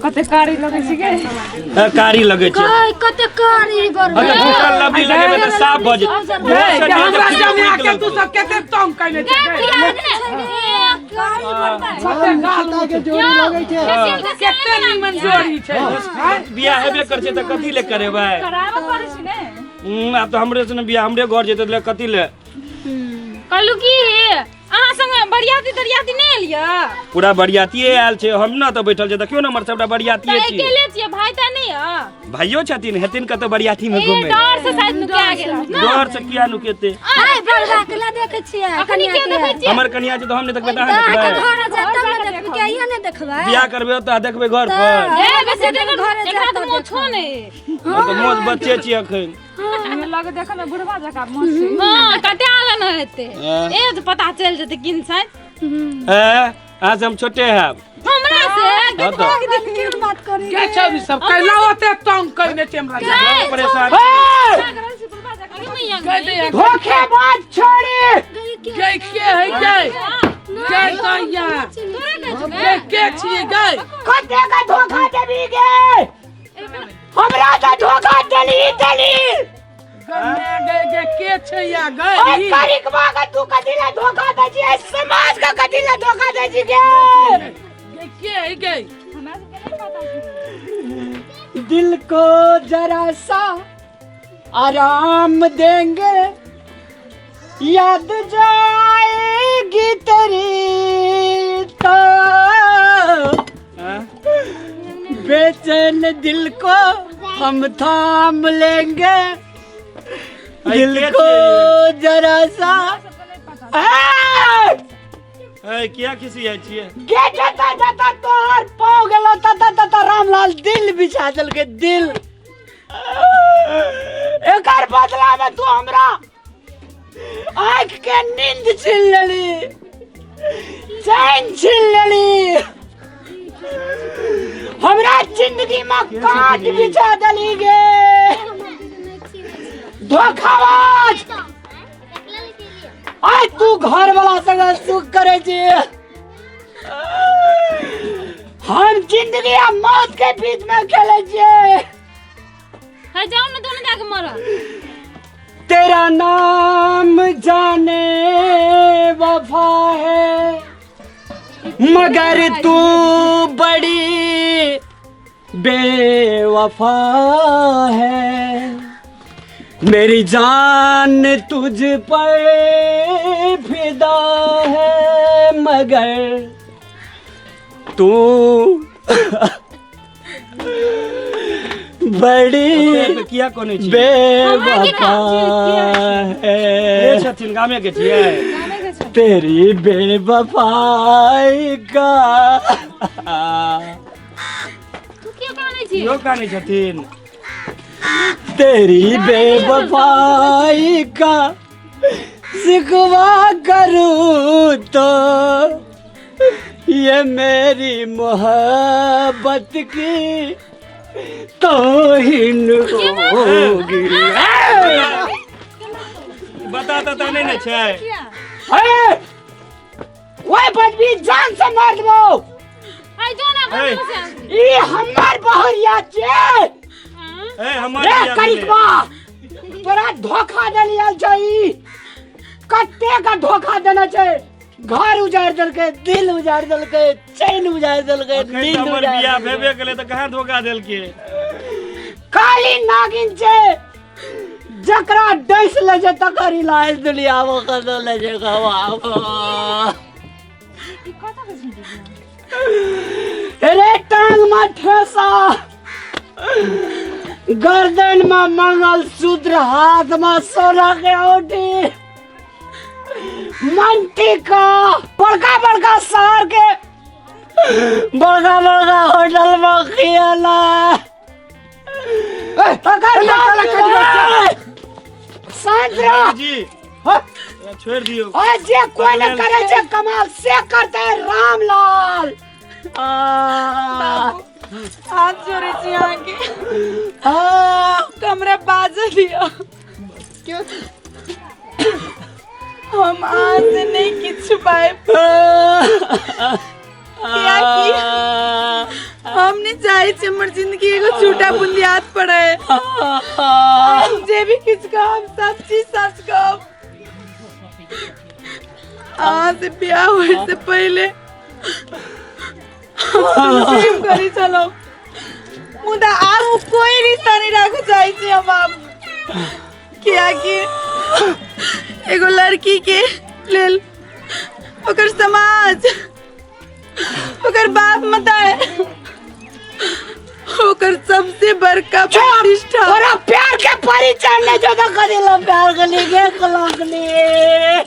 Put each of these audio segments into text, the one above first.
कते कारी लगे छी के कारी लगे छै कते कारी बर अच्छा भूखल लबी लगे त साफ भ जेतै हमरा जमिया के तू सब कते तंग कइले छै कते गाल के जोड़ी लगे छै कते निमन जोड़ी छै बियाह हेबे कर छै त कथि ले करेबै कराबे पड़ै छै ने अब त हमरे से बियाह हमरे घर जेतै त कथि ले कहलू की अहाँ संग बरियाती दरियाती नहीं एलिया पूरा बरियातीए आयल छै हम ना त बैठल छै देखियो ना हमर सबटा बरियातीए छी अकेले छियै भाई त नहीं है भाइयो छथिन हेतिन कत बरियाती में घुमे डर से शायद नुका गेल डर से किया नुकेते आइ बड़का केला देखे छियै अखनी के देखै छियै हमर कन्या छै त हम नहीं देखबै त अहाँ देखबै घर जाता न देखबै के आइया ने देखबै बियाह करबै त देखबै घर पर ए बेसे घर एकरा त मोछो नहीं हम त मोज बच्चे छी अखन हमें लगे देखो ना बुढ़वा जका मोछ हां कटाला न हेते ए तो पता चल जते किन साइज आज हम छोटे हैं हमरा से के बात करी के छबी सब कैला ओते तंग कइले छै हमरा परेशान धोखेबाज छोड़ी के है गई के कहिया के छिए गई कते का धोखा देबी गई हमरा त धोखा देली गन्ने गे के छै या गई ओ तारीखवा का तू कदिला धोखा दै छी समाज का कदिला धोखा दै छी के है गई हमरा से नहीं पता दिल को जरा सा आराम देंगे याद जाएगी तेरी तो बेचैन दिल को हम थाम लेंगे दिल को जरा सा क्या किसी है छिए के जाता तोहर पाव गेलो ता रामलाल दिल बिछा देल के दिल एकर बदला में तू हमरा आँख के नींद छीन लेली चैन छीन लेली हमरा जिंदगी में काट बिछा देली गे धोखाबाज आय तू घर वाला संग सुख करे छी हम जिंदगी आ मौत के बीच में खेले छिए है जाओ ना दोनों जाके मरो तेरा नाम जाने वफा है मगर तू बड़ी बेवफा है मेरी जान तुझ पर फिदा है मगर तू बड़ी किया कोने छी बेवफा है छथिन गामे के छिए तेरी बेवफाई का तू क्यों काने छी यो काने छथिन तेरी बेवफाई का शिकवा करूं तो ये मेरी मोहब्बत की तौहीन होगी बता नहीं न छै ओए बदबी जान से मार दो आई जो ना ए ई हमर बहरिया छै हमर रे करिकवा तोरा धोखा देलिया छै कते का धोखा देना छै घर उजाड़ देलके दिल उजाड़ देलके चैन उजाड़ देलके नींद हमर उजाड़ बियाह भेबे गेलै त कहां धोखा देलके काली नागिन छै जकरा डैस ले जे तकर इलाज दुनिया में कर ले जे गवा रे टांग में ठेसा गर्दन में मंगलसूत्र हाथ में सोना के औटी मंटी का बड़का बड़का शहर के बड़का बड़का होटल में खियाला जी छोड़ दियो जे कोई न करे जे कमाल से करते है रामलाल हाथ जोड़े छी आगे कमरे बाजे दियो क्यों हम आज नहीं किछ पाए क्या की हमने चाहे छे हमर जिंदगी एगो छोटा बुनियाद पड़े जे भी किछ काम सब चीज सच कब आज से ब्याह होए से पहले प्रेम करी चलो मुदा आब कोई रिश्ता नहीं रख चाहे छे हम क्या कि एगो लड़की के लेल ओकर समाज ओकर बाप मताए ओकर सबसे बड़का प्रतिष्ठा तोरा प्यार के परिचय नहीं जो तो करेला प्यार के लिए कलंक नहीं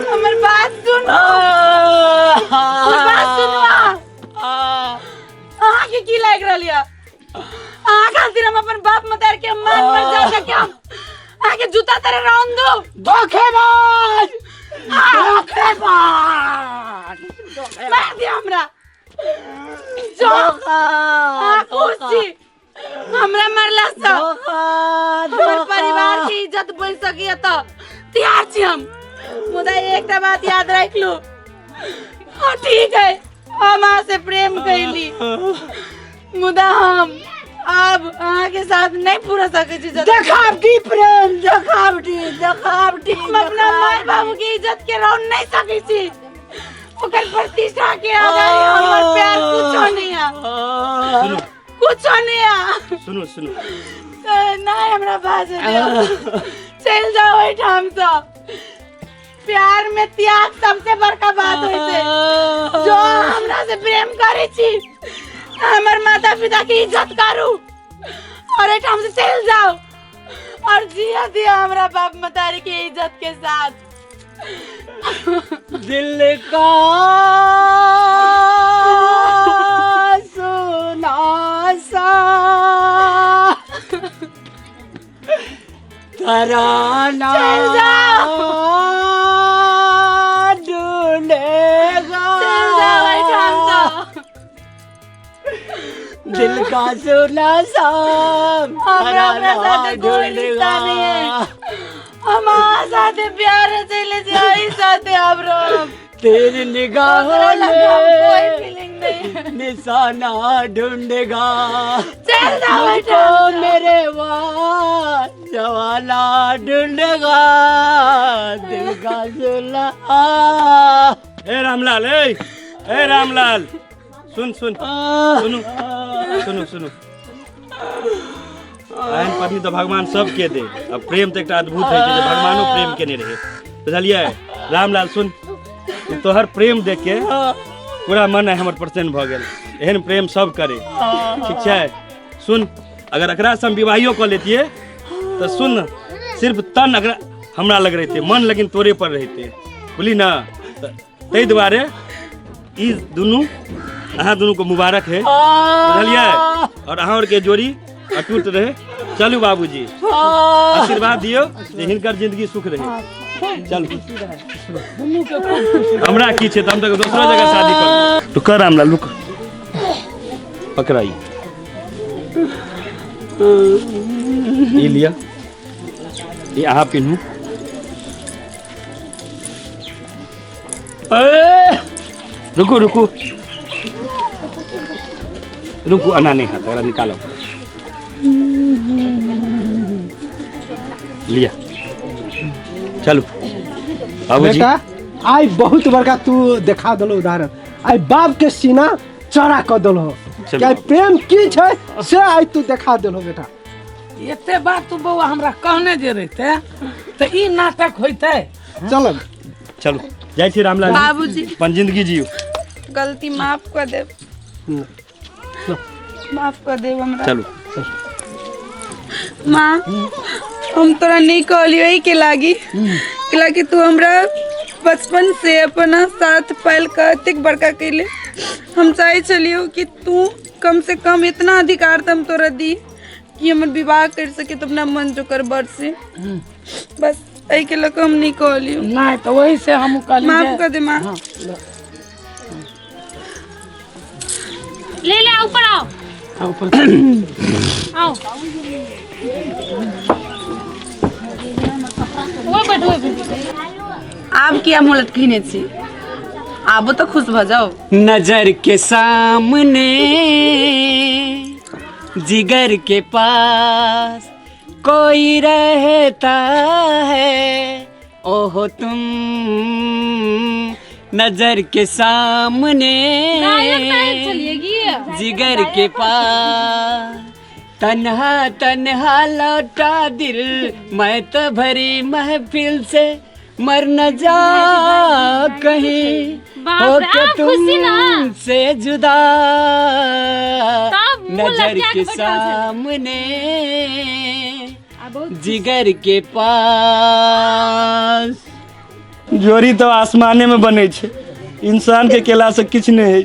हमर बात सुन हमर बात सुनवा आके की लाग रहलिया खातिर हम अपन बाप मतार के मान पर जा के क्या आके जूता तेरे रौन दो धोखेबाज मार दिया हमरा खुशी हमरा मरला से हमर परिवार की इज्जत बन सकी तो तैयार छी हम मुदा एकटा बात याद रख लो ठीक है हम अहाँ से प्रेम कैली मुदा हम अब अहाँ के साथ नहीं पूरा सके छी देखावटी प्रेम देखावटी हम अपना माय बाबू की इज्जत के रौन नहीं सके छी ओकर प्रतिष्ठा के आधार हमर प्यार कुछो नहीं है कुछो नहीं है सुनो नहीं हमरा बात चल जाओ एठाम से प्यार में त्याग सबसे बड़का बात होय छै जो हमरा से प्रेम करे छी हमर माता पिता की इज्जत करू और एठाम से चल जाओ और जिया दिया हमरा बाप मतारी की इज्जत के साथ दिल का सुना सा तराना ढूंढेगा दिल का सुना सा तराना ढूंढेगा हमारे साथ प्यार चले जाए साथ अब तेरी निगाहों कोई फीलिंग नहीं निशाना ढूंढेगा चल मुझको मेरे जवाना ढूंढेगा दिल का सुला ए रामलाल सुनो एहन पत्नी तो भगवान सब के दे अब प्रेम तो एक अद्भुत है जे भगवानो प्रेम केने रहे बुझलिए रामलाल सुन तोहर प्रेम देख के पूरा मन है हमर प्रसन्न भ गेल एहन प्रेम सब करे ठीक छै सुन अगर एकरा से हम विवाहियो क लेतिए तो सुन सिर्फ तन अगर हमरा लग रहते मन लेकिन तोरे पर रहते बोली ना तै दुआरे ई दुनू अहाँ दुनू को मुबारक है बुझलिए और अहाँ और के जोड़ी अटूट रहे चलू बाबूजी आशीर्वाद दियो जे हिनकर जिंदगी सुख रहे चलू हमरा की छै त हम त दोसरो जगह शादी कर तो कर रामलाल रुक पकड़ाई ये लिया ये अहाँ पिन्हू रुको अन्ना नहीं खाता अगर निकालो लिया चलो बाबूजी बेटा आई बहुत बड़का तू देखा दलो उदाहरण आई बाप के सीना चौड़ा कर दलो क्या प्रेम की छै से आई तू देखा दलो बेटा एते बात तू बउआ हमरा कहने जे रहते त ई नाटक होइते चलो जाय छी रामलाल बाबूजी अपन जिंदगी जियो गलती माफ कर दे माफ कर दे हमरा चलो माँ हम तोरा नहीं कहलियो के लागी तू हमरा बचपन से अपना साथ पाल कतेक बड़का कैले हम चाहे चलियो कि तू कम से कम इतना अधिकार तम तोरा दी कि हमर विवाह कर सके तो अपना मन जो कर बर से बस ऐ के लक हम नहीं कहलियो नहीं तो वही से हम कहलियो माफ कर दे माँ ले ऊपर आओ आओ वो बैठो आप क्या मोलत कीने छी आबो तो खुश भ जाओ। नजर के सामने जिगर के पास कोई रहता है, ओहो तुम नजर के सामने जिगर के पास तन्हा तन्हा लौटा दिल, मैं तो भरी महफिल से मर न जा कहीं, हो के तुम से जुदा नजर के सामने जिगर के पास। जोड़ी तो आसमाने में बने छे, इंसान के केला से किछ नहीं है।